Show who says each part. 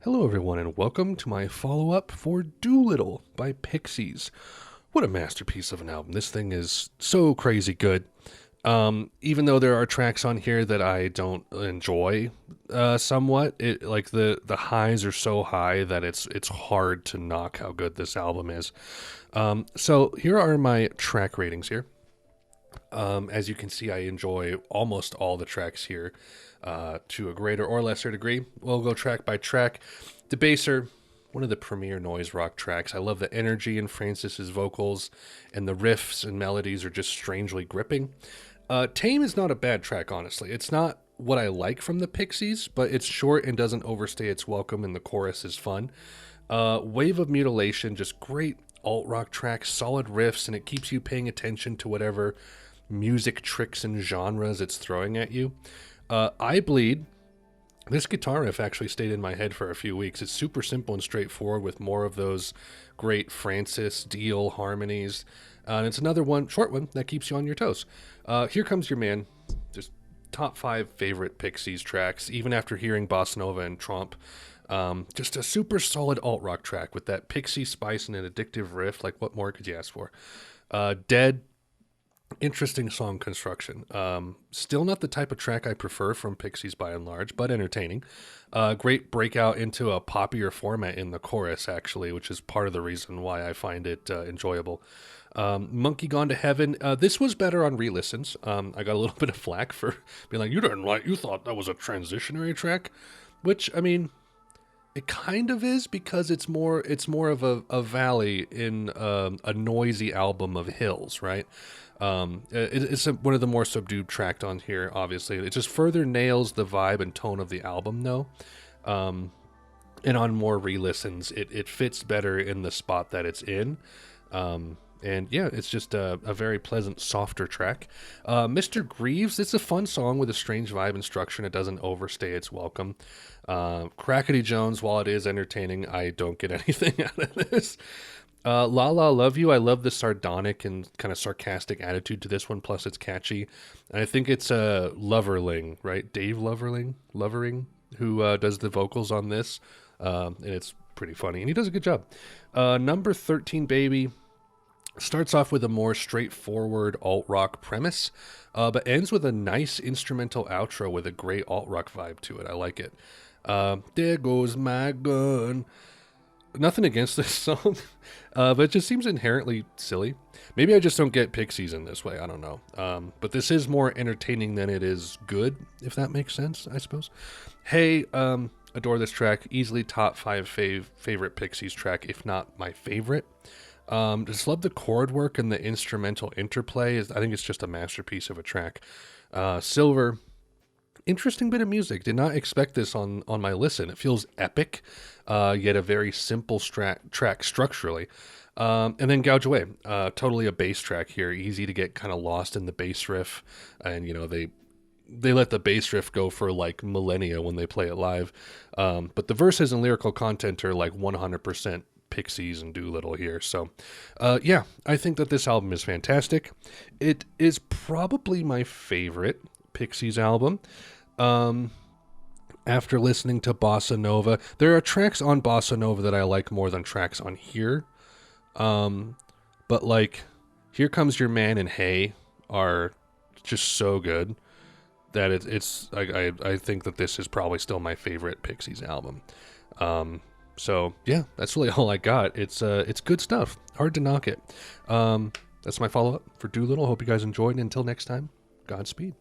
Speaker 1: Hello, everyone, and welcome to my follow-up for Doolittle by Pixies. What a masterpiece of an album. This thing is so crazy good. Even though there are tracks on here that I don't enjoy somewhat, like the highs are so high that it's hard to knock how good this album is. So here are my track ratings here. As you can see, I enjoy almost all the tracks here to a greater or lesser degree. We'll go track by track. Debaser, one of the premier noise rock tracks. I love the energy in Francis's vocals, and the riffs and melodies are just strangely gripping. Tame is not a bad track, honestly. It's not what I like from the Pixies, but it's short and doesn't overstay its welcome, and the chorus is fun. Wave of Mutilation, just great alt-rock track, solid riffs, and it keeps you paying attention to whatever music tricks and genres it's throwing at you. I Bleed, this guitar riff actually stayed in my head for a few weeks. It's super simple and straightforward with more of those great Francis Deal harmonies. And it's another one, short one, that keeps you on your toes. Here Comes Your Man, just top 5 favorite Pixies tracks, even after hearing Bossa Nova and Tromp. Just a super solid alt-rock track with that Pixie spice and an addictive riff. Like, what more could you ask for? Dead, interesting song construction. Still not the type of track I prefer from Pixies by and large, but entertaining. Great breakout into a poppier format in the chorus, actually, which is part of the reason why I find it enjoyable. Monkey Gone to Heaven. This was better on re-listens. I got a little bit of flack for being like, you thought that was a transitionary track, which, I mean, it kind of is, because it's more of a valley in a noisy album of hills, right? It's one of the more subdued tracks on here, obviously. It just further nails the vibe and tone of the album, though. And on more re-listens, it fits better in the spot that it's in. And yeah, it's just a very pleasant, softer track. Mr. Greaves, it's a fun song with a strange vibe and structure, and it doesn't overstay its welcome. Crackety Jones, while it is entertaining, I don't get anything out of this. La La Love You, I love the sardonic and kind of sarcastic attitude to this one, plus it's catchy. And I think it's Loverling, right? Dave Lovering, who does the vocals on this. And it's pretty funny, and he does a good job. Number 13, Baby, starts off with a more straightforward alt-rock premise, but ends with a nice instrumental outro with a great alt-rock vibe to it. I like it. There Goes My Gun. Nothing against this song, but it just seems inherently silly. Maybe I just don't get Pixies in this way. I don't know. But this is more entertaining than it is good, if that makes sense, I suppose. Hey, adore this track. Easily top 5 favorite Pixies track, if not my favorite. Just love the chord work and the instrumental interplay. I think it's just a masterpiece of a track. Silver, interesting bit of music. Did not expect this on my listen. It feels epic, yet a very simple track structurally. And then Gouge Away, totally a bass track here. Easy to get kind of lost in the bass riff, and they let the bass riff go for like millennia when they play it live. But the verses and lyrical content are like 100% Pixies and Doolittle here. So yeah, I think that this album is fantastic. It is probably my favorite Pixies album. After listening to Bossa Nova, there are tracks on Bossa Nova that I like more than tracks on here. But like Here Comes Your Man and Hey are just so good that I think that this is probably still my favorite Pixies album. So yeah, that's really all I got. It's good stuff. Hard to knock it. That's my follow-up for Doolittle. Hope you guys enjoyed, and until next time, Godspeed.